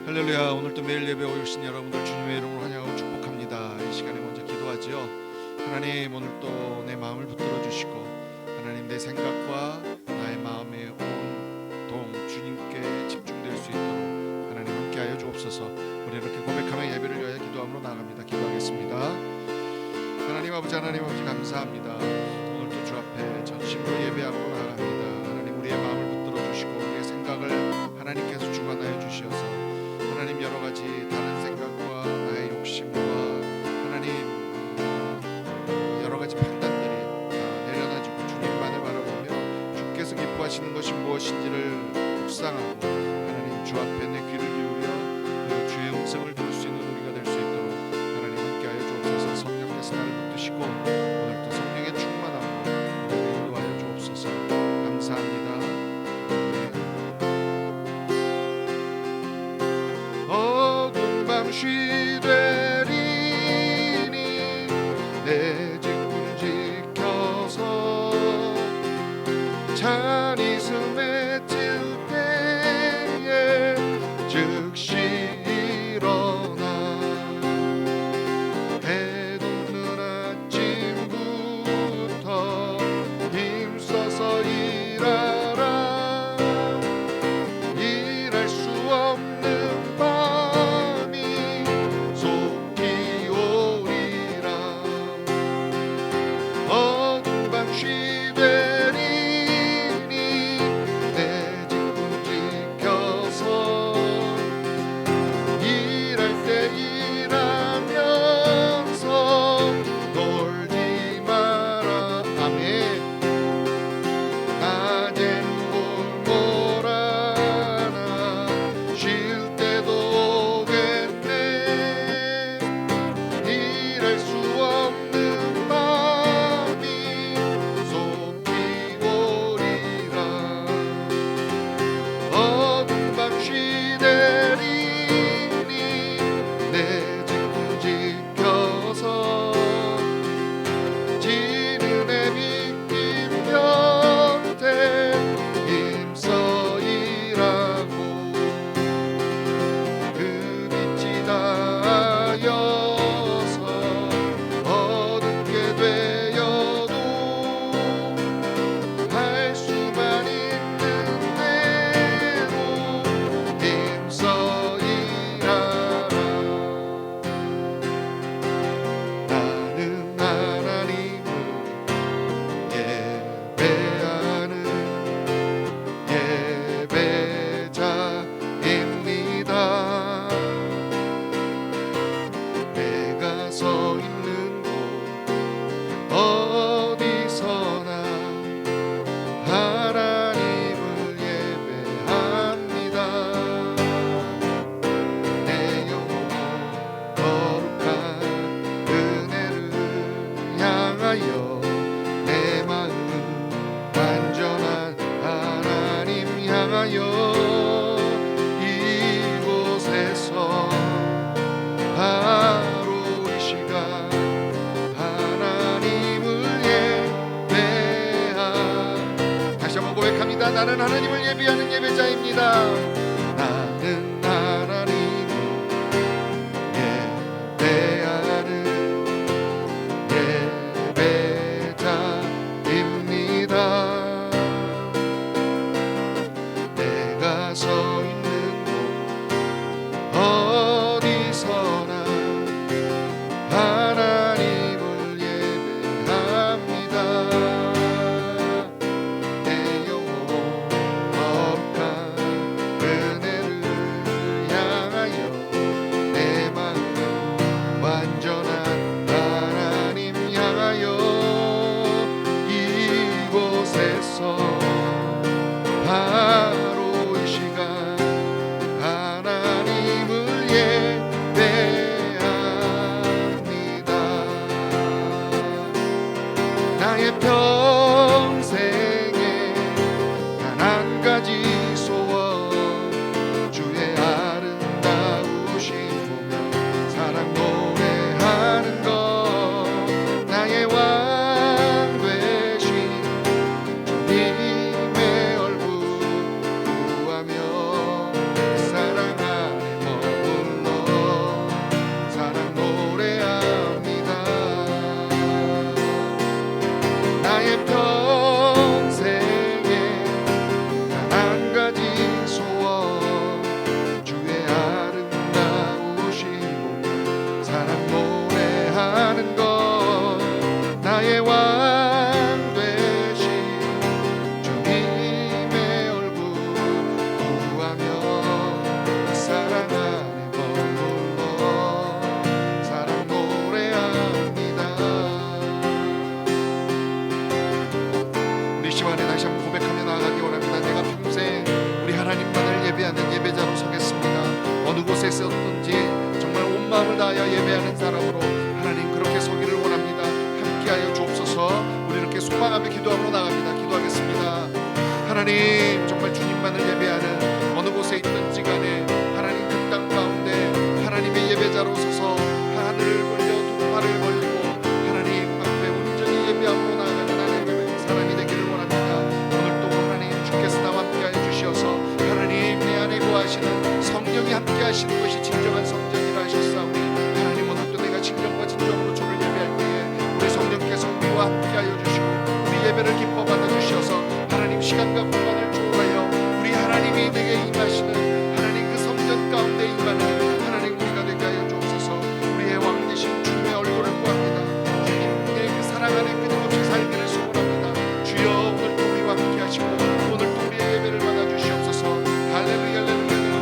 할렐루야. 오늘도 매일 예배 오신 여러분들 주님의 이름으로 환영하고 축복합니다. 이 시간에 먼저 기도하지요. 하나님, 오늘 또 내 마음을 붙들어 주시고 하나님, 내 생각과 나의 마음의 온동 주님께 집중될 수 있도록 하나님 함께하여 주옵소서. 우리 이렇게 고백하며 예배를 위하여 기도함으로 나아갑니다. 기도하겠습니다. 하나님 아버지, 하나님 아버지, 감사합니다. 오늘도 주 앞에 전심으로 예배함으로 나아갑니다. 하나님, 우리의 마음을 붙들어 주시고 우리의 생각을 하나님께서 주관하여 주시어서 하나님, 여러 가지 다른 생각과 나의 욕심과 하나님 여러 가지 판단들이 다 내려놔지고 주님만을 바라보며 주께서 기뻐하시는 것이 무엇인지를 묵상하고 하나님, 주 앞에 내 귀를 기울여 그 주의 음성을 들을 수 있는 우리가 될 수 있도록 하나님 함께하여 주옵소서. 성령께서 나를 붙드시고 오늘도 성령의 충만함으로 우리를 인도하여 주옵소서. 감사합니다. 어두운 밤 쉬되리니 내 직분 지켜서 찬이 스맺힐 때에 즉시 일어나 해 돋는 아침부터 힘써서 일하라. 일할 수 없는 밤이 속히 오리라. 어두운 밤 쉬되리니 내 직분 지켜서 일할 때 일하면서 놀지 마라. 아멘. 낮엔 골몰하나 쉴 때도 오겠네. 일할 수 없는 밤이 속히 오리라. 어두운 밤 쉬되리니 내 직분 지켜서 지는 해 비긴 곁에 힘써 일하고 그 빛이 닿아여서 어둡게 되어도 할 수만 있는 대로 힘써 일하라. 나는 하나님을 예배하는 예배자입니다. 내가 서 있는 곳 어디서나 하나님을 예배합니다. 내 영혼 거룩한 은혜를 향하여 내 마음 완전한 하나님 향하여 이곳에서 바로 이 시간 하나님을 예배하. 다시 한번 고백합니다. 나는 하나님을 예배하는 예배자입니다. 나는 하나님을 예배하는 예배자입니다. 내가 서 있는 곳 어디서나 하나님을 예배합니다. 내 영혼 거룩한 다하여 예배하는 사람으로 하나님 그렇게 서기를 원합니다. 함께하여 주옵소서. 우리 이렇게 소망하며 기도하러 나갑니다. 기도하겠습니다. 하나님 정말 주님만을 예배하는 어느 곳에 있든지 간에 하나님 그 땅 가운데 하나님의 예배자로 서서 하늘을 벌려 두 팔을 벌리고 하나님 앞에 온전히 예배함으로 나아가는 하나님의 사람이 되기를 원합니다. 오늘도 하나님 주께서 나와 함께하여 주시어서 하나님 내 안에 거하시는 성령이 함께하시는 것이 진정한 성전이라 하셨사오니 하나님 오늘도 내가 진정과 진정으로 주를 예배할 때에 우리 성령께서 우리와 함께하여 주시고 우리 예배를 기뻐 받아주셔서 하나님 시간과 공간을 초월하여 우리 하나님이 내게 임하시는 하나님 그 성전 가운데 임하는 하나님 우리가 되게 하여 주옵소서. 우리의 왕 되신 주님의 얼굴을 구합니다. 주님의 그 사랑 안에 끊임없이 살기를 소원합니다. 주여 오늘도 우리와 함께 하시고 오늘도 우리의 예배를 받아주시옵소서. 할렐루야 할렐루야.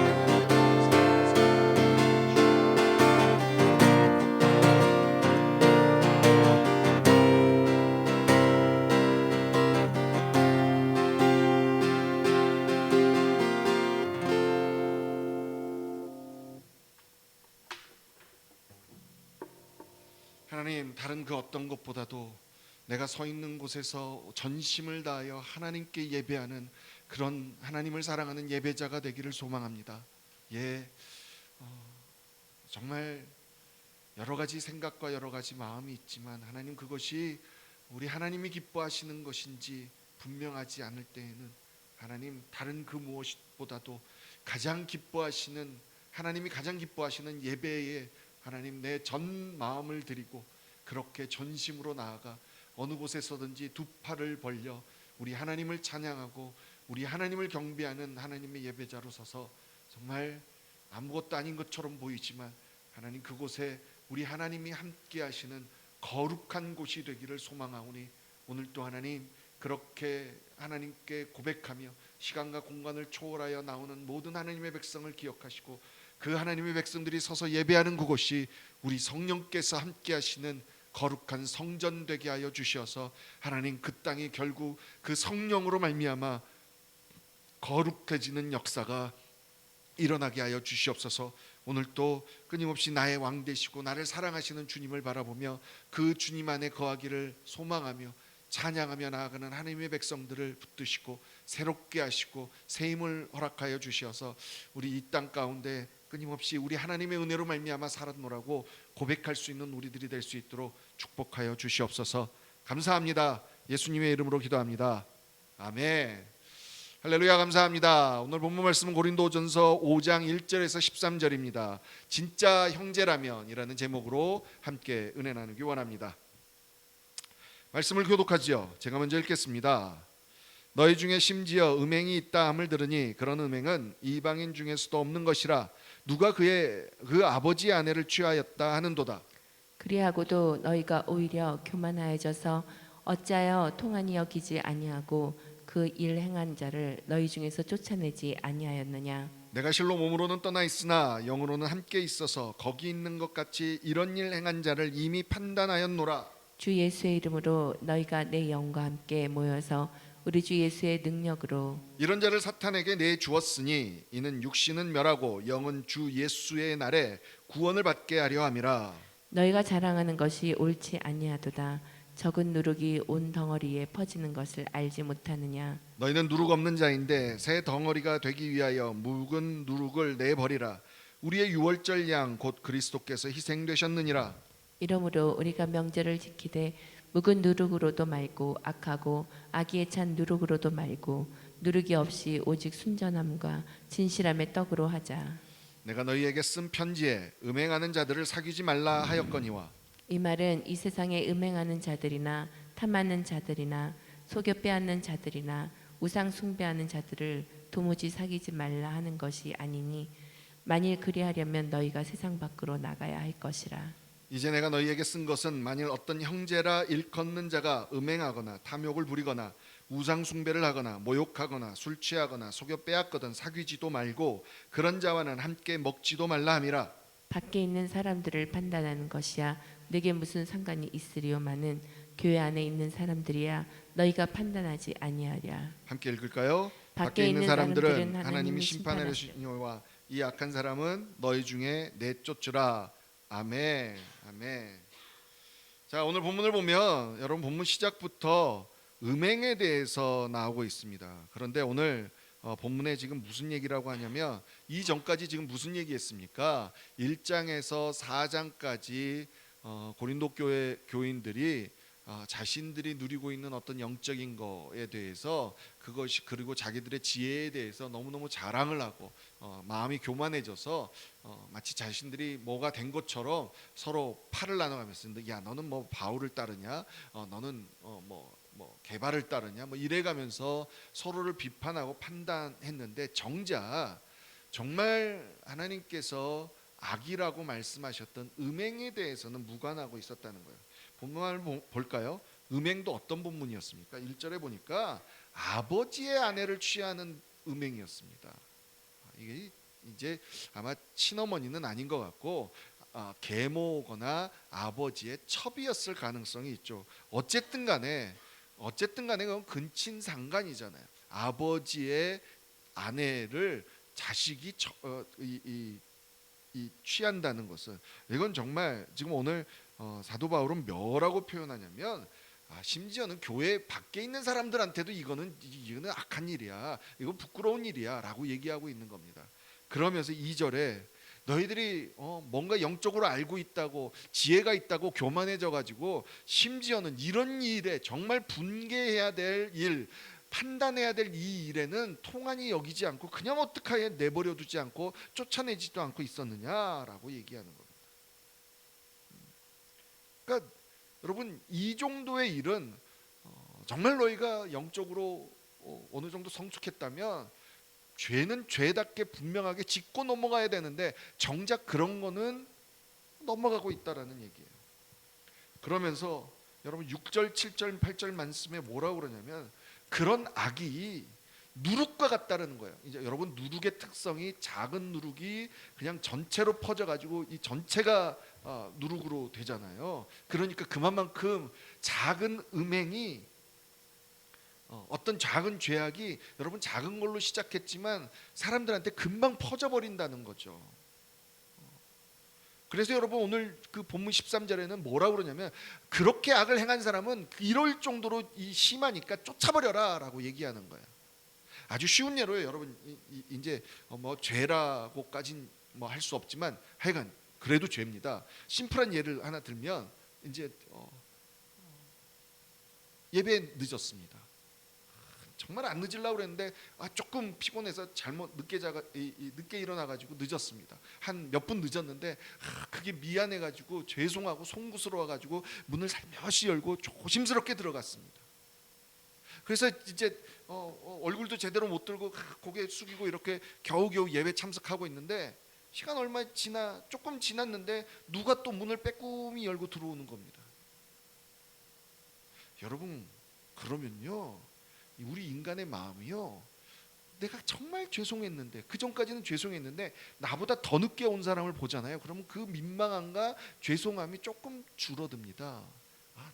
하나님 다른 그 어떤 것보다도 내가 서 있는 곳에서 전심을 다하여 하나님께 예배하는 그런 하나님을 사랑하는 예배자가 되기를 소망합니다. 정말 여러 가지 생각과 여러 가지 마음이 있지만 하나님 그것이 우리 하나님이 기뻐하시는 것인지 분명하지 않을 때에는 하나님 다른 그 무엇보다도 가장 기뻐하시는 하나님이 가장 기뻐하시는 예배에 하나님 내 전 마음을 드리고 그렇게 전심으로 나아가 어느 곳에서든지 두 팔을 벌려 우리 하나님을 찬양하고 우리 하나님을 경배하는 하나님의 예배자로 서서 정말 아무것도 아닌 것처럼 보이지만 하나님 그곳에 우리 하나님이 함께 하시는 거룩한 곳이 되기를 소망하오니 오늘도 하나님 그렇게 하나님께 고백하며 시간과 공간을 초월하여 나오는 모든 하나님의 백성을 기억하시고 그 하나님의 백성들이 서서 예배하는 그곳이 우리 성령께서 함께 하시는 거룩한 성전 되게 하여 주셔서 하나님 그 땅이 결국 그 성령으로 말미암아 거룩해지는 역사가 일어나게 하여 주시옵소서. 오늘도 끊임없이 나의 왕 되시고 나를 사랑하시는 주님을 바라보며 그 주님 안에 거하기를 소망하며 찬양하며 나아가는 하나님의 백성들을 붙드시고 새롭게 하시고 새 힘을 허락하여 주시어서 우리 이 땅 가운데 끊임없이 우리 하나님의 은혜로 말미암아 살았노라고 고백할 수 있는 우리들이 될 수 있도록 축복하여 주시옵소서. 감사합니다. 예수님의 이름으로 기도합니다. 아멘. 할렐루야. 감사합니다. 오늘 본문 말씀은 고린도전서 5장 1절에서 13절입니다. 진짜 형제라면이라는 제목으로 함께 은혜 나누기 원합니다. 말씀을 교독하지요. 제가 먼저 읽겠습니다. 너희 중에 심지어 음행이 있다 함을 들으니 그런 음행은 이방인 중에서도 없는 것이라 누가 그 아버지의 아내를 취하였다 하는도다. 그리하고도 너희가 오히려 교만하여져서 어찌하여 통한이 여기지 아니하고 그 일 행한 자를 너희 중에서 쫓아내지 아니하였느냐. 내가 실로 몸으로는 떠나 있으나 영으로는 함께 있어서 거기 있는 것 같이 이런 일 행한 자를 이미 판단하였노라. 주 예수의 이름으로 너희가 내 영과 함께 모여서 우리 주 예수의 능력으로 이런 자를 사탄에게 내주었으니 이는 육신은 멸하고 영은 주 예수의 날에 구원을 받게 하려 함이라. 너희가 자랑하는 것이 옳지 아니하도다. 적은 누룩이 온 덩어리에 퍼지는 것을 알지 못하느냐. 너희는 누룩 없는 자인데 새 덩어리가 되기 위하여 묵은 누룩을 내버리라. 우리의 유월절 양 곧 그리스도께서 희생되셨느니라. 이러므로 우리가 명절을 지키되 묵은 누룩으로도 말고 악하고 악의에 찬 누룩으로도 말고 누룩이 없이 오직 순전함과 진실함의 떡으로 하자. 내가 너희에게 쓴 편지에 음행하는 자들을 사귀지 말라 하였거니와. 이 말은 이 세상에 음행하는 자들이나 탐하는 자들이나 속여 빼앗는 자들이나 우상 숭배하는 자들을 도무지 사귀지 말라 하는 것이 아니니 만일 그리하려면 너희가 세상 밖으로 나가야 할 것이라. 이제 내가 너희에게 쓴 것은 만일 어떤 형제라 일컫는 자가 음행하거나 탐욕을 부리거나 우상 숭배를 하거나 모욕하거나 술 취하거나 속여 빼앗거든 사귀지도 말고 그런 자와는 함께 먹지도 말라 함이라. 밖에 있는 사람들을 판단하는 것이야 내게 무슨 상관이 있으리요마는 교회 안에 있는 사람들이야 너희가 판단하지 아니하랴. 함께 읽을까요? 밖에 있는 사람들은 하나님이 심판하시니와 이 악한 사람은 너희 중에 내쫓으라. 아멘. 아멘. 자, 오늘 본문을 보면 여러분 본문 시작부터 음행에 대해서 나오고 있습니다. 그런데 오늘 본문에 지금 무슨 얘기라고 하냐면 이 전까지 지금 무슨 얘기했습니까? 1장에서 4장까지 고린도 교회 교인들이 자신들이 누리고 있는 어떤 영적인 거에 대해서 그것이 그리고 자기들의 지혜에 대해서 너무너무 자랑을 하고 마음이 교만해져서 마치 자신들이 뭐가 된 것처럼 서로 팔을 나눠가면서 야 너는 뭐 바울을 따르냐 너는 뭐 개발을 따르냐 뭐 이래가면서 서로를 비판하고 판단했는데 정작 정말 하나님께서 악이라고 말씀하셨던 음행에 대해서는 무관하고 있었다는 거예요. 본문을 볼까요? 음행도 어떤 본문이었습니까? 1절에 보니까 아버지의 아내를 취하는 음행이었습니다. 이게 이제 아마 친어머니는 아닌 것 같고 계모거나 아버지의 첩이었을 가능성이 있죠. 어쨌든 간에 그건 근친상간이잖아요. 아버지의 아내를 자식이 취한다는 것은 이건 정말 지금 오늘 사도 바울은 뭐라고 표현하냐면 심지어는 교회 밖에 있는 사람들한테도 이거는 악한 일이야, 이거 부끄러운 일이야라고 얘기하고 있는 겁니다. 그러면서 2절에 너희들이 뭔가 영적으로 알고 있다고 지혜가 있다고 교만해져 가지고 심지어는 이런 일에 정말 분개해야 될 일, 판단해야 될 이 일에는 통한이 여기지 않고 그냥 어떡하게 내버려 두지 않고 쫓아내지도 않고 있었느냐라고 얘기하는 겁니다. 그러니까 여러분 이 정도의 일은 정말 너희가 영적으로 어느 정도 성숙했다면 죄는 죄답게 분명하게 짚고 넘어가야 되는데 정작 그런 거는 넘어가고 있다라는 얘기예요. 그러면서 여러분 6절, 7절, 8절 말씀에 뭐라고 그러냐면 그런 악이 누룩과 같다는 거예요. 이제 여러분 누룩의 특성이 작은 누룩이 그냥 전체로 퍼져가지고 이 전체가 누룩으로 되잖아요. 그러니까 그만큼 작은 음행이 어떤 작은 죄악이 여러분 작은 걸로 시작했지만 사람들한테 금방 퍼져버린다는 거죠. 그래서 여러분 오늘 그 본문 13절에는 뭐라고 그러냐면 그렇게 악을 행한 사람은 이럴 정도로 심하니까 쫓아버려라 라고 얘기하는 거예요. 아주 쉬운 예로요. 여러분 이제 뭐 죄라고까진 뭐 할 수 없지만 하여간 그래도 죄입니다. 심플한 예를 하나 들면 이제 예배 늦었습니다. 정말 안 늦으려고 그랬는데 조금 피곤해서 잘못 늦게 일어나가지고 늦었습니다. 한 몇 분 늦었는데 그게 미안해가지고 죄송하고 송구스러워가지고 문을 살며시 열고 조심스럽게 들어갔습니다. 그래서 이제 얼굴도 제대로 못 들고 고개 숙이고 이렇게 겨우겨우 예배 참석하고 있는데 시간 얼마 조금 지났는데 누가 또 문을 빼꼼히 열고 들어오는 겁니다. 여러분 그러면요 우리 인간의 마음이요 내가 정말 죄송했는데 그 전까지는 죄송했는데 나보다 더 늦게 온 사람을 보잖아요. 그러면 그 민망함과 죄송함이 조금 줄어듭니다.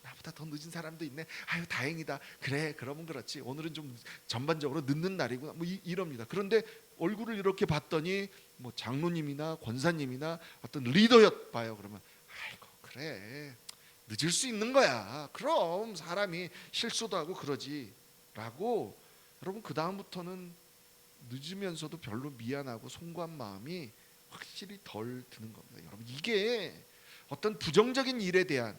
나보다 더 늦은 사람도 있네. 아유 다행이다. 그래 그러면 그렇지. 오늘은 좀 전반적으로 늦는 날이구나. 뭐 이럽니다. 그런데 얼굴을 이렇게 봤더니 뭐 장로님이나 권사님이나 어떤 리더였 봐요. 그러면 아이고 그래 늦을 수 있는 거야. 그럼 사람이 실수도 하고 그러지. 라고 여러분 그 다음부터는 늦으면서도 별로 미안하고 송구한 마음이 확실히 덜 드는 겁니다. 여러분 이게 어떤 부정적인 일에 대한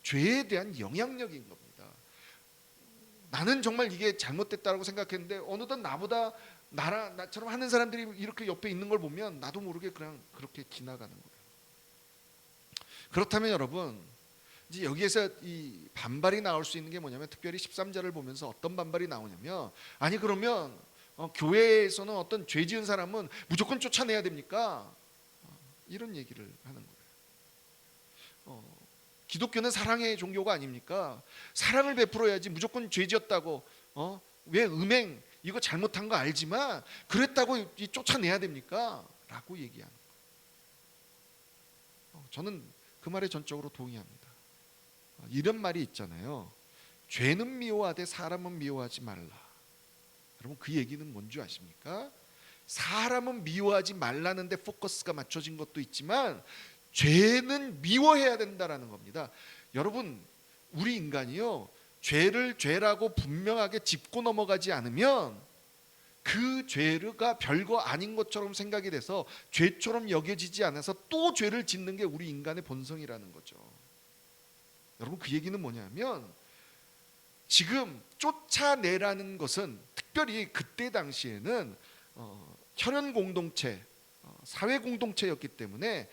죄에 대한 영향력인 겁니다. 나는 정말 이게 잘못됐다고 생각했는데 어느덧 나처럼 하는 사람들이 이렇게 옆에 있는 걸 보면 나도 모르게 그냥 그렇게 지나가는 거예요. 그렇다면 여러분 이제 여기에서 이 반발이 나올 수 있는 게 뭐냐면 특별히 13절을 보면서 어떤 반발이 나오냐면 아니 그러면 교회에서는 어떤 죄 지은 사람은 무조건 쫓아내야 됩니까? 이런 얘기를 하는 거예요. 기독교는 사랑의 종교가 아닙니까? 사랑을 베풀어야지 무조건 죄 지었다고 왜 음행 이거 잘못한 거 알지만 그랬다고 쫓아내야 됩니까? 라고 얘기하는 거예요. 저는 그 말에 전적으로 동의합니다. 이런 말이 있잖아요. 죄는 미워하되 사람은 미워하지 말라. 여러분 그 얘기는 뭔지 아십니까? 사람은 미워하지 말라는데 포커스가 맞춰진 것도 있지만 죄는 미워해야 된다라는 겁니다. 여러분, 우리 인간이요, 죄를 죄라고 분명하게 짚고 넘어가지 않으면 그 죄가 별거 아닌 것처럼 생각이 돼서 죄처럼 여겨지지 않아서 또 죄를 짓는 게 우리 인간의 본성이라는 거죠. 여러분, 그 얘기는 뭐냐면 지금 쫓아내라는 것은 특별히 그때 당시에는 혈연 공동체, 사회 공동체였기 때문에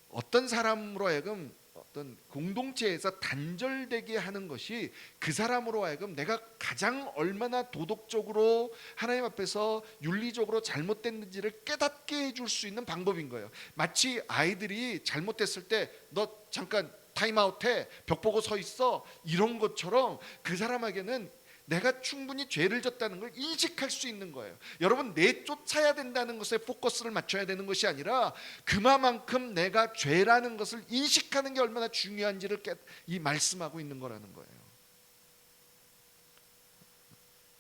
어떤 사람으로 하여금 어떤 공동체에서 단절되게 하는 것이 그 사람으로 하여금 내가 가장 얼마나 도덕적으로 하나님 앞에서 윤리적으로 잘못됐는지를 깨닫게 해줄 수 있는 방법인 거예요. 마치 아이들이 잘못됐을 때 너 잠깐 타임아웃해, 벽 보고 서 있어, 이런 것처럼 그 사람에게는 내가 충분히 죄를 졌다는 걸 인식할 수 있는 거예요. 여러분, 내쫓아야 된다는 것에 포커스를 맞춰야 되는 것이 아니라 그만큼 내가 죄라는 것을 인식하는 게 얼마나 중요한지를 이 말씀하고 있는 거라는 거예요.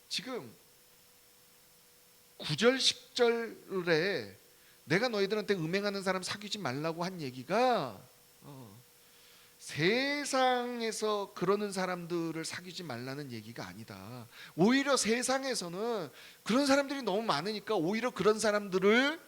지금 9절 10절에 내가 너희들한테 음행하는 사람 사귀지 말라고 한 얘기가 세상에서 그러는 사람들을 사귀지 말라는 얘기가 아니다. 오히려 세상에서는 그런 사람들이 너무 많으니까 오히려 그런 사람들을,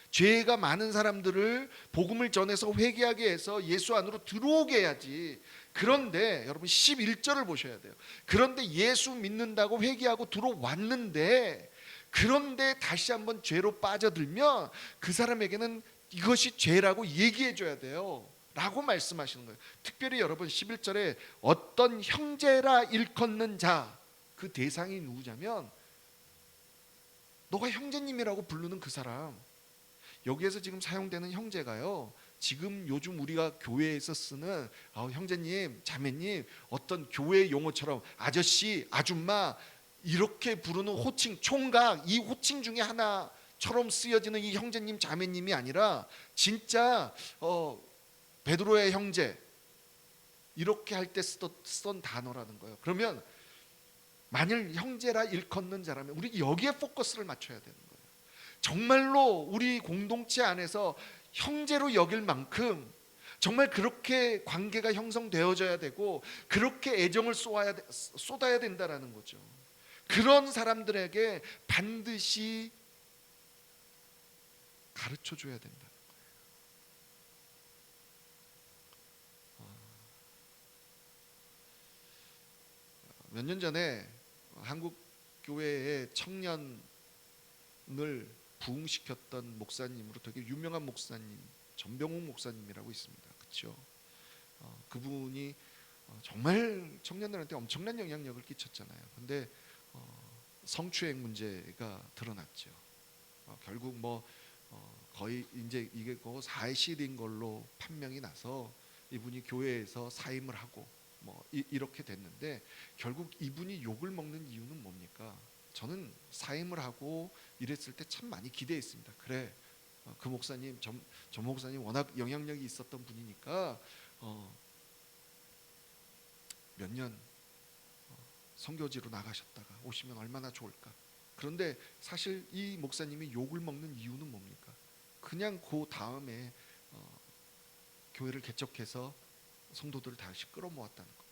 죄가 많은 사람들을 복음을 전해서 회개하게 해서 예수 안으로 들어오게 해야지. 그런데 여러분 11절을 보셔야 돼요. 그런데 예수 믿는다고 회개하고 들어왔는데, 그런데 다시 한번 죄로 빠져들면 그 사람에게는 이것이 죄라고 얘기해 줘야 돼요 라고 말씀하시는 거예요. 특별히 여러분 11절에 어떤 형제라 일컫는 자, 그 대상이 누구냐면 너가 형제님이라고 부르는 그 사람. 여기에서 지금 사용되는 형제가요, 지금 요즘 우리가 교회에서 쓰는 형제님, 자매님, 어떤 교회 용어처럼 아저씨, 아줌마 이렇게 부르는 호칭, 총각, 이 호칭 중에 하나처럼 쓰여지는 이 형제님, 자매님이 아니라 진짜 베드로의 형제, 이렇게 할 때 쓰던 단어라는 거예요. 그러면 만일 형제라 일컫는 자라면 우리 여기에 포커스를 맞춰야 되는 거예요. 정말로 우리 공동체 안에서 형제로 여길 만큼 정말 그렇게 관계가 형성되어져야 되고 그렇게 애정을 쏟아야 된다라는 거죠. 그런 사람들에게 반드시 가르쳐 줘야 된다. 몇 년 전에 한국 교회의 청년을 부흥시켰던 목사님으로 되게 유명한 목사님, 전병욱 목사님이라고 있습니다. 그렇죠? 그분이 정말 청년들한테 엄청난 영향력을 끼쳤잖아요. 근데 성추행 문제가 드러났죠. 결국 거의 이제 이게 사실인 걸로 판명이 나서 이분이 교회에서 사임을 하고 이렇게 됐는데, 결국 이분이 욕을 먹는 이유는 뭡니까? 저는 사임을 하고 이랬을 때 참 많이 기대했습니다. 그래, 그 목사님, 전 목사님 워낙 영향력이 있었던 분이니까 몇 년 선교지로 나가셨다가 오시면 얼마나 좋을까. 그런데 사실 이 목사님이 욕을 먹는 이유는 뭡니까? 그냥 그 다음에 교회를 개척해서 성도들을 다시 끌어모았다는 겁니다.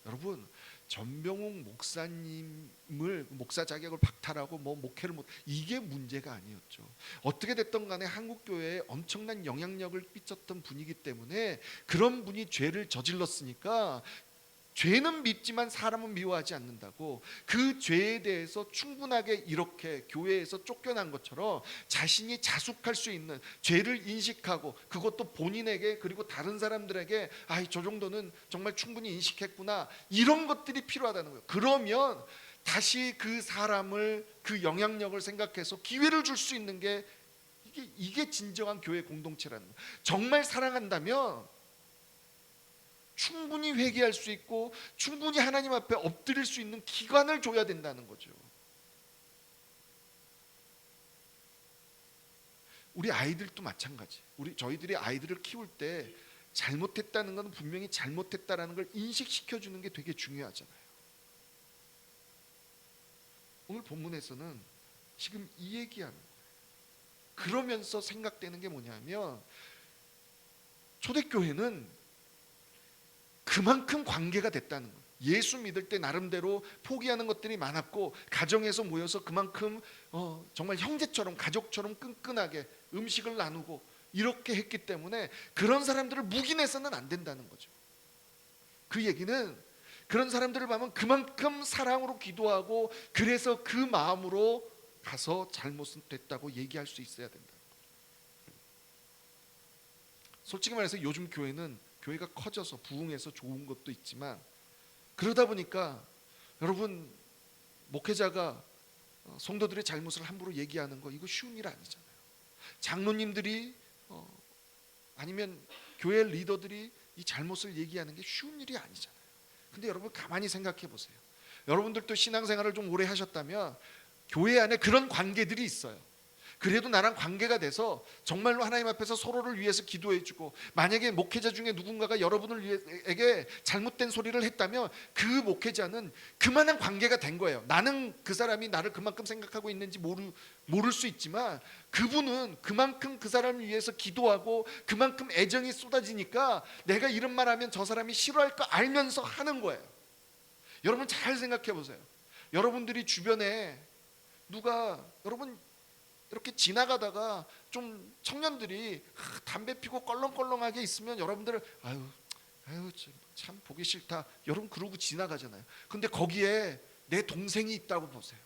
여러분, 전병욱 목사님을 목사 자격을 박탈하고 목회를 못, 이게 문제가 아니었죠. 어떻게 됐든 간에 한국 교회에 엄청난 영향력을 끼쳤던 분이기 때문에 그런 분이 죄를 저질렀으니까 죄는 믿지만 사람은 미워하지 않는다고, 그 죄에 대해서 충분하게 이렇게 교회에서 쫓겨난 것처럼 자신이 자숙할 수 있는, 죄를 인식하고 그것도 본인에게 그리고 다른 사람들에게 저 정도는 정말 충분히 인식했구나, 이런 것들이 필요하다는 거예요. 그러면 다시 그 사람을, 그 영향력을 생각해서 기회를 줄 수 있는 게 이게 진정한 교회 공동체라는 거예요. 정말 사랑한다면 충분히 회개할 수 있고 충분히 하나님 앞에 엎드릴 수 있는 기간을 줘야 된다는 거죠. 우리 아이들도 마찬가지. 저희들이 아이들을 키울 때 잘못했다는 건 분명히 잘못했다라는 걸 인식시켜 주는 게 되게 중요하잖아요. 오늘 본문에서는 지금 이 얘기하는 거예요. 그러면서 생각되는 게 뭐냐면 초대교회는 그만큼 관계가 됐다는 거예요. 예수 믿을 때 나름대로 포기하는 것들이 많았고 가정에서 모여서 그만큼 정말 형제처럼 가족처럼 끈끈하게 음식을 나누고 이렇게 했기 때문에 그런 사람들을 묵인해서는 안 된다는 거죠. 그 얘기는 그런 사람들을 보면 그만큼 사랑으로 기도하고 그래서 그 마음으로 가서 잘못은 됐다고 얘기할 수 있어야 된다. 솔직히 말해서 요즘 교회는 교회가 커져서 부흥해서 좋은 것도 있지만 그러다 보니까 여러분 목회자가 성도들의 잘못을 함부로 얘기하는 거 이거 쉬운 일 아니잖아요. 장로님들이 아니면 교회 리더들이 이 잘못을 얘기하는 게 쉬운 일이 아니잖아요. 근데 여러분 가만히 생각해 보세요. 여러분들도 신앙생활을 좀 오래 하셨다면 교회 안에 그런 관계들이 있어요. 그래도 나랑 관계가 돼서 정말로 하나님 앞에서 서로를 위해서 기도해주고 만약에 목회자 중에 누군가가 여러분에게 잘못된 소리를 했다면 그 목회자는 그만한 관계가 된 거예요. 나는 그 사람이 나를 그만큼 생각하고 있는지 모를 수 있지만 그분은 그만큼 그 사람을 위해서 기도하고 그만큼 애정이 쏟아지니까 내가 이런 말 하면 저 사람이 싫어할 거 알면서 하는 거예요. 여러분 잘 생각해 보세요. 여러분들이 주변에 누가 여러분 이렇게 지나가다가 좀 청년들이 담배 피고 껄렁껄렁하게 있으면 여러분들 아유 참 보기 싫다 여러분 그러고 지나가잖아요. 근데 거기에 내 동생이 있다고 보세요.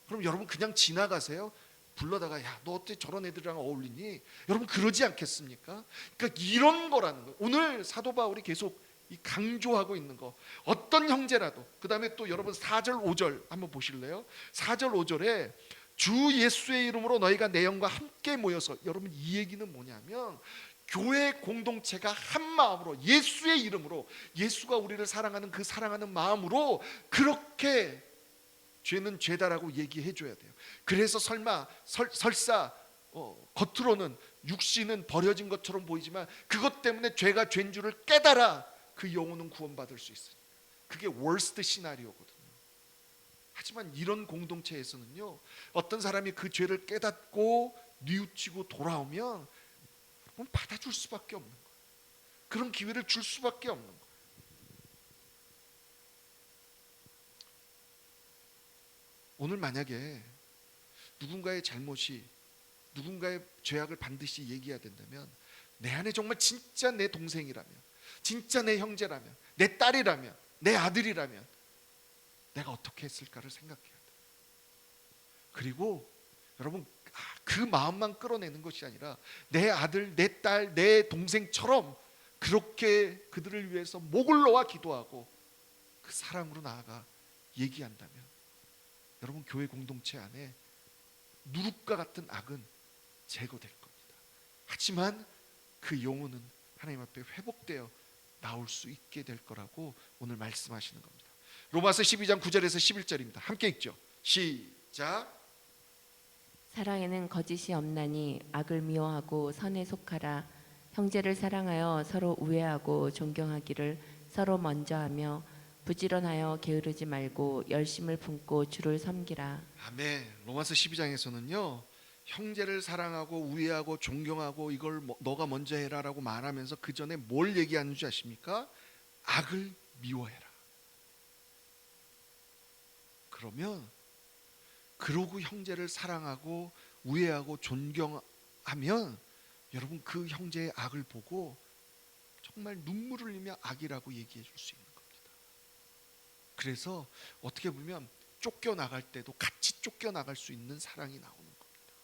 그럼 여러분 그냥 지나가세요? 불러다가 야 너 어때 저런 애들이랑 어울리니? 여러분 그러지 않겠습니까? 그러니까 이런 거라는 거예요. 오늘 사도 바울이 계속 이 강조하고 있는 거 어떤 형제라도 그 다음에 또 여러분 4절 5절 한번 보실래요? 4절 5절에 주 예수의 이름으로 너희가 내 영과 함께 모여서 여러분 이 얘기는 뭐냐면 교회 공동체가 한 마음으로 예수의 이름으로 예수가 우리를 사랑하는 그 사랑하는 마음으로 그렇게 죄는 죄다라고 얘기해 줘야 돼요. 그래서 설사 겉으로는 육신은 버려진 것처럼 보이지만 그것 때문에 죄가 죄인 줄을 깨달아 그 영혼은 구원받을 수 있어요. 그게 월스트 시나리오거든요. 하지만 이런 공동체에서는요 어떤 사람이 그 죄를 깨닫고 뉘우치고 돌아오면 받아줄 수밖에 없는 거예요. 그런 기회를 줄 수밖에 없는 거예요. 오늘 만약에 누군가의 잘못이 누군가의 죄악을 반드시 얘기해야 된다면 내 안에 정말 진짜 내 동생이라면 진짜 내 형제라면 내 딸이라면 내 아들이라면 내가 어떻게 했을까를 생각해야 돼요. 그리고 여러분 그 마음만 끌어내는 것이 아니라 내 아들, 내 딸, 내 동생처럼 그렇게 그들을 위해서 목을 놓아 기도하고 그 사랑으로 나아가 얘기한다면 여러분 교회 공동체 안에 누룩과 같은 악은 제거될 겁니다. 하지만 그 영혼은 하나님 앞에 회복되어 나올 수 있게 될 거라고 오늘 말씀하시는 겁니다. 로마서 12장 9절에서 11절입니다. 함께 읽죠. 시작. 사랑에는 거짓이 없나니 악을 미워하고 선에 속하라. 형제를 사랑하여 서로 우애하고 존경하기를 서로 먼저 하며 부지런하여 게으르지 말고 열심을 품고 주를 섬기라. 아멘. 로마서 12장에서는요 형제를 사랑하고 우애하고 존경하고 이걸 너가 먼저 해라라고 말하면서 그 전에 뭘 얘기하는 줄 아십니까? 악을 미워해라. 그러면 그러고 형제를 사랑하고 우애하고 존경하면 여러분 그 형제의 악을 보고 정말 눈물을 흘리며 악이라고 얘기해 줄 수 있는 겁니다. 그래서 어떻게 보면 쫓겨나갈 때도 같이 쫓겨나갈 수 있는 사랑이 나오는 겁니다.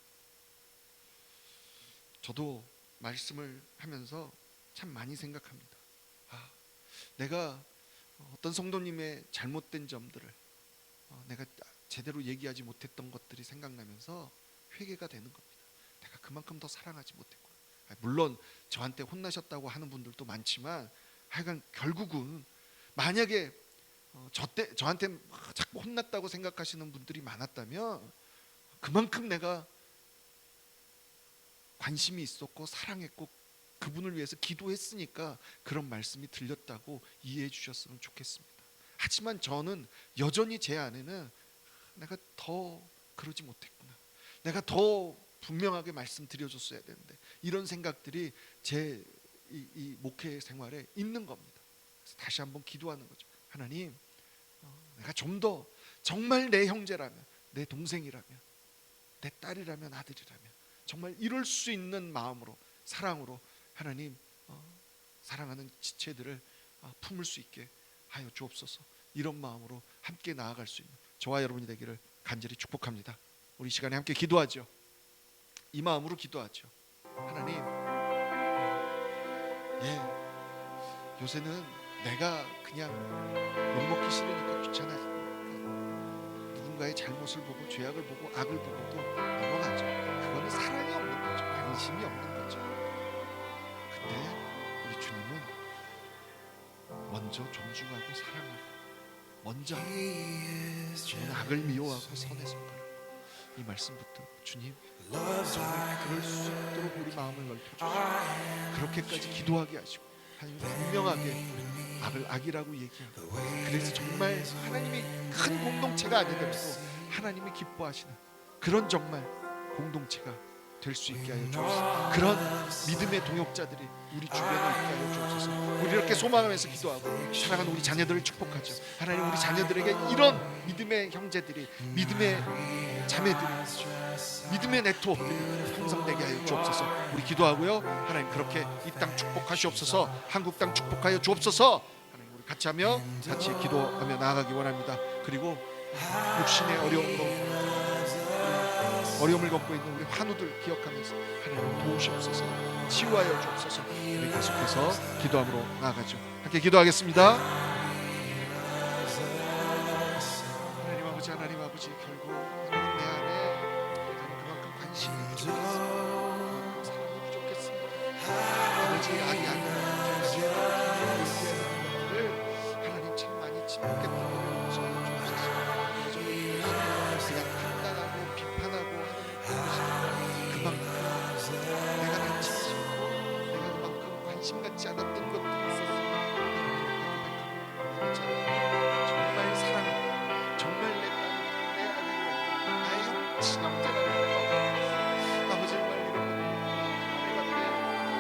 저도 말씀을 하면서 참 많이 생각합니다. 내가 어떤 성도님의 잘못된 점들을 내가 제대로 얘기하지 못했던 것들이 생각나면서 회개가 되는 겁니다. 내가 그만큼 더 사랑하지 못했구나. 물론 저한테 혼나셨다고 하는 분들도 많지만 하여간 결국은 만약에 저한테 자꾸 혼났다고 생각하시는 분들이 많았다면 그만큼 내가 관심이 있었고 사랑했고 그분을 위해서 기도했으니까 그런 말씀이 들렸다고 이해해 주셨으면 좋겠습니다. 하지만 저는 여전히 제 안에는 내가 더 그러지 못했구나. 내가 더 분명하게 말씀드려줬어야 되는데 이런 생각들이 제 이 목회 생활에 있는 겁니다. 그래서 다시 한번 기도하는 거죠. 하나님, 내가 좀 더 정말 내 형제라면, 내 동생이라면, 내 딸이라면, 아들이라면 정말 이룰 수 있는 마음으로, 사랑으로 하나님 사랑하는 지체들을 품을 수 있게 하여 주옵소서. 이런 마음으로 함께 나아갈 수 있는 저와 여러분이 되기를 간절히 축복합니다. 우리 시간에 함께 기도하죠. 이 마음으로 기도하죠. 하나님, 요새는 내가 그냥 욕먹기 싫으니까 귀찮아 누군가의 잘못을 보고 죄악을 보고 악을 보고도 넘어가죠. 그거는 사랑이 없는 거죠. 관심이 없는 거죠. 근데 우리 주님은 먼저 존중하고 사랑하고, 먼저 주는 악을 미워하고 선의 손가락, 이 말씀 붙들고 주님 정말 그럴 수 있도록 우리 마음을 넓혀주시고 그렇게까지 기도하게 하시고, 하나님 분명하게 악을 악이라고 얘기하고, 그래서 정말 하나님이 큰 공동체가 아니더라도 하나님이 기뻐하시는 그런 정말 공동체가 될 수 있게 하여 주옵소서. 그런 믿음의 동역자들이 우리 주변에 있게 하여 주옵소서. 우리 이렇게 소망하면서 기도하고 사랑하는 우리 자녀들을 축복하죠. 하나님, 우리 자녀들에게 이런 믿음의 형제들이, 믿음의 자매들이, 믿음의 네트워크들이 형성되게 하여 주옵소서. 우리 기도하고요. 하나님, 그렇게 이 땅 축복하시옵소서. 한국 땅 축복하여 주옵소서. 하나님, 우리 같이 하며 같이 기도하며 나아가기 원합니다. 그리고 육신의 어려움을 겪고 있는 우리 환우들 기억하면서 하나님 도우시옵소서. 치유하여 주옵소서. 우리 계속해서 기도함으로 나아가죠. 함께 기도하겠습니다. 하나님 아버지, 결국 하나님 내 안에 그만큼 관심이 부족했습니다. 사랑이 부족했습니다. 아버지, 악이 아니라 것들을 하나님 참 많이 침묵했던 것을 주옵소서. 그냥 판단하고 비판하고 하는 그만큼 내가 다치지 않고, 내가 그만큼 관심 갖지 않았던 것들이 있었습니다. 정말 사랑하고 정말 내 아들을 나의 친형제라고 아버지, 정말 이런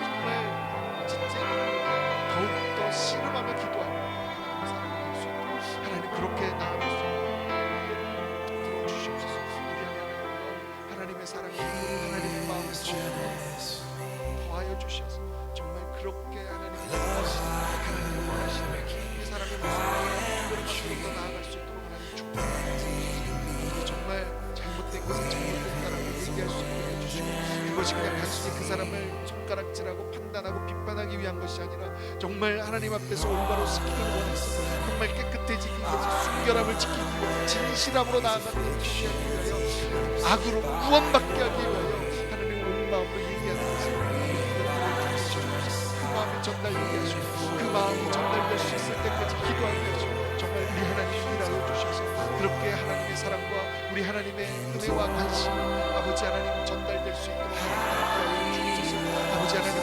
정말 진짜 더욱더 씨름하며 기도하고 사랑할 수 있도록 하나님 그렇게 나아갈 수 있도록 들어주시옵소서. 하나님의 사랑이 하나님의 마음을 더하여 주셔서 정말 그렇게 하나님의 원하시는 이 사람의 모습을 더 나아갈 수 있도록 하나님 축복합니다. 정말 잘못된 것을 잘못됐다라고 얘기할 수 있게 해주시고, 그것이 그냥 단순히 그 사람을 손가락질하고 판단하고 비판하기 위한 것이 아니라 정말 하나님 앞에서 올바로 쓰기를 원해서 정말 깨끗해지기 위해서 순결함을 지키기 위해서 진실함으로 나아가는 것이 위하여 악으로 구원받게 하기 위하여 하나님 온 마음으로 얘기하는 것을 그 마음이 전달되게 하시고, 그 마음이 전달될 수 있을 때까지 기도하게 하시고, 정말 우리 하나님 일하여 주셔서 그렇게 하나님의 사랑과 우리 하나님의 은혜와 관심 아버지 하나님 전달될 수 있도록 하나님 주옵소서. 아버지 하나님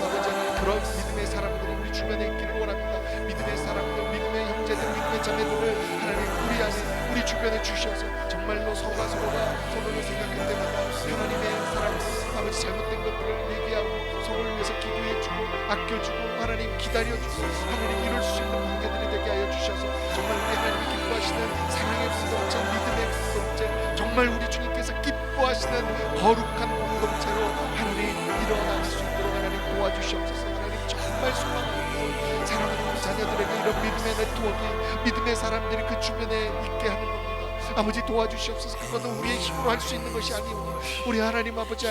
그런 믿음의 사람들이 우리 주변에 있기를 원합니다. 믿음의 사람들, 믿음의 형제들, 믿음의 자매들을 하나님 우리 안에 우리 주변에 주셔서 정말로 서로가 서로를 생각할 때마다 하나님의 사랑으로 아버지 잘못된 것들을 얘기하고 서로를 위해서 기도해주고 아껴주고 하나님 기다려주고 하나님 이룰 수 있는 관계들이 되게 하여 주셔서 정말 우리 하나님이 기뻐하시는 사랑의 공동체, 믿음의 공동체, 정말 우리 주님께서 기뻐하시는 거룩한 공동체로 하나님 일어날 수 있도록 하나님 도와주시옵소서. 하나님 정말 소망합니다. 사랑하는 우리 자녀들에게 이런 믿음의 네트워크, 믿음의 사람들이 그 주변에 있게 하는 겁니다. 아버지 도와주시옵소서. 그것은 우리의 힘으로 할 수 있는 것이 아니오니 우리 하나님 아버지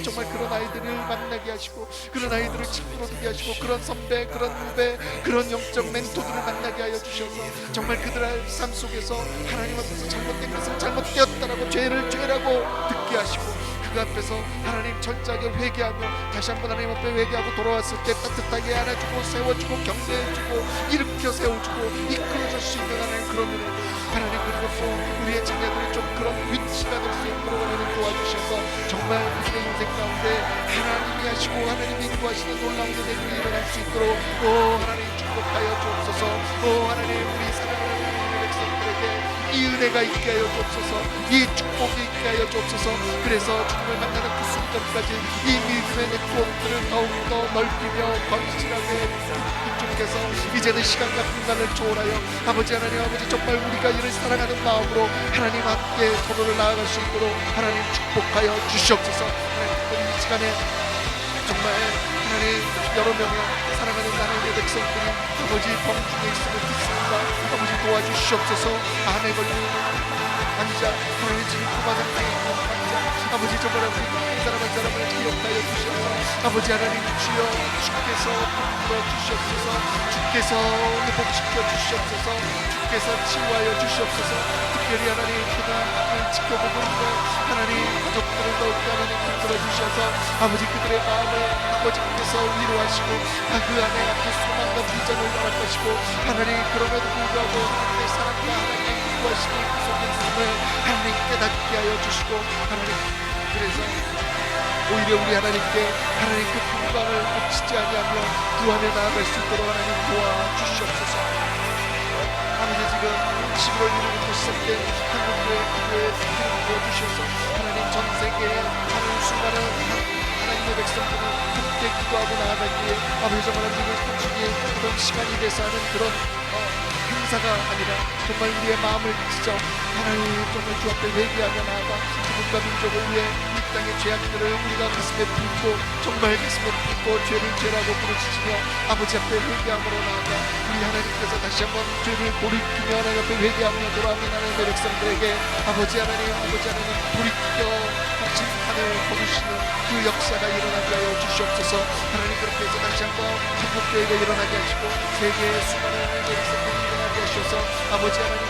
정말 그런 아이들을 만나게 하시고, 그런 아이들을 친구로 두게 하시고, 그런 선배, 그런 후배, 그런 영적 멘토들을 만나게 하여 주셔서 정말 그들의 삶 속에서 하나님 앞에서 잘못된 것을 잘못되었다라고 죄라고 듣게 하시고, 그 앞에서 하나님 철저하게 회개하며 다시 한번 하나님 앞에 회개하고 돌아왔을 때 따뜻하게 안아주고 세워주고 격려해주고 일으켜 세워주고 이끌어줄 수 있는 하나님 그런 은혜, 하나님 그리고 또 우리의 자녀들이 좀 그런 위치가 될 수 있도록 하나님 도와주셔서 정말 우리의 인생 가운데 하나님이 하시고 하나님이 인도하시는 놀라운 은혜들이 일어날 수 있도록 하나님 축복하여 주옵소서. 하나님 우리 사랑하는 우리 백성들에게 이 이 은혜가 있게 하여 주옵소서. 이 축복이 있게 하여 주옵소서. 그래서 주님을 만나는 그 순간까지 이 믿음의 네트워크를 더욱더 넓히며 건실하게 주께서 이제는 시간과 공간을 초월하여 아버지 하나님, 아버지 정말 우리가 이를 사랑하는 마음으로 하나님 함께 서로를 나아갈 수 있도록 하나님 축복하여 주시옵소서. 하나님, 이 시간에 정말 하나님 여러 명의 사랑하는 하나님의 백성들이 아버지 병중에 있음을 듣습니다. 아버지 도와주시옵소서. 암에 걸린 환자, 하나님 지금 고마운 있는 환자, 아버지 정말 아버지 한 사람 한 사람을 기억하여 주셔서 아버지 하나님 주여 주께서 불러 주시옵소서. 주께서 회복시켜 주시옵소서. 주께서 치유하여 주시옵소서. 특별히 하나님 그들을 지켜보고 있는 하나님 가족들을 더욱더 하나님 붙들어 주셔서 아버지 그들의 마음을 아버지께서 위로하시고 그 안에 앞에 소망과 비전을 허락하시고 하나님 그럼에도 불구하고 하나님의 사랑과 하나님의 인도하심이 구속된 삶을 하나님 깨닫게 하여 주시고 하나님 그래서 오히려 우리 하나님께 하나님 그 평강을 놓치지 아니하며 구하며 나아갈 수 있도록 하나님 도와주시옵소서. 아버지 지금 11월 1일부터 시작된 한국교회 기도의 기름을 부어주셔서 하나님 전 세계에 하나님 수많은 하나님의 백성들이 함께 기도하고 나아가기에 아버지 정말 하나님의 단순히 그런 시간이 돼서 하는 그런 행사가 아니라 정말 우리의 마음을 찢어 하나님 정말 주 앞에 회개하며 나아가 국가 민족을 위해 이 땅의 죄악들을 우리가 가슴에 품고 정말 가슴에 품고 죄를 죄라고 부르짖으며 아버지 앞에 회개함으로 나아가 우리 하나님께서 다시 한번 죄를 돌이키며 하나님 앞에 회개하며 돌아오는 하나님의 백성들에게 아버지 하나님 돌이켜 심판을 거두시는 그 역사가 일어나게 하여 주시옵소서. 하나님 그렇게 해서 다시 한번 한국교회가 일어나게 하시고 세계의 수많은 하나님의 백성들이 일어나게 하셔서 아버지 하나님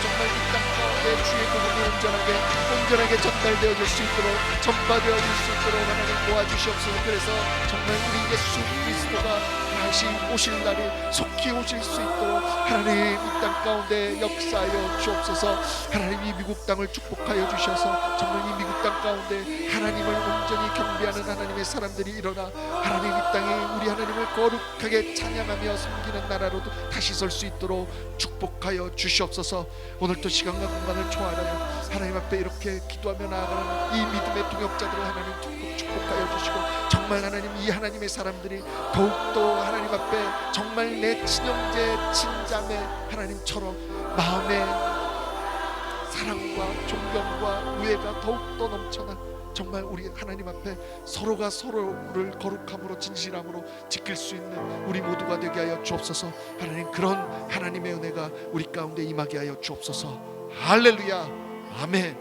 정말 이 땅 가운데 주의 복음이 온전하게 전달되어질 수 있도록 전파되어질 수 있도록 하나님 도와주시옵소서. 그래서 정말 우리 예수 그리스도가 다시 오실 날이 속히 오실 수 있도록 하나님 이 땅 가운데 역사하여 주옵소서. 하나님 이 미국 땅을 축복하여 주셔서 정말 이 미국 땅 가운데 하나님을 온전히 경배하는 하나님의 사람들이 일어나 하나님 이 땅에 우리 하나님을 거룩하게 찬양하며 섬기는 나라로도 다시 설 수 있도록 축복하여 주시옵소서. 오늘도 시간과 공간을 초월하여 하나님 앞에 이렇게 기도하며 나아가는 이 믿음의 동역자들을 하나님 축복하여 주시고 정말 하나님 이 하나님의 사람들이 더욱더 하나님 앞에 정말 내 친형제 친자매 하나님처럼 마음의 사랑과 존경과 우애가 더욱더 넘쳐나 정말 우리 하나님 앞에 서로가 서로를 거룩함으로 진실함으로 지킬 수 있는 우리 모두가 되게 하여 주옵소서. 하나님 그런 하나님의 은혜가 우리 가운데 임하게 하여 주옵소서. 할렐루야. 아멘.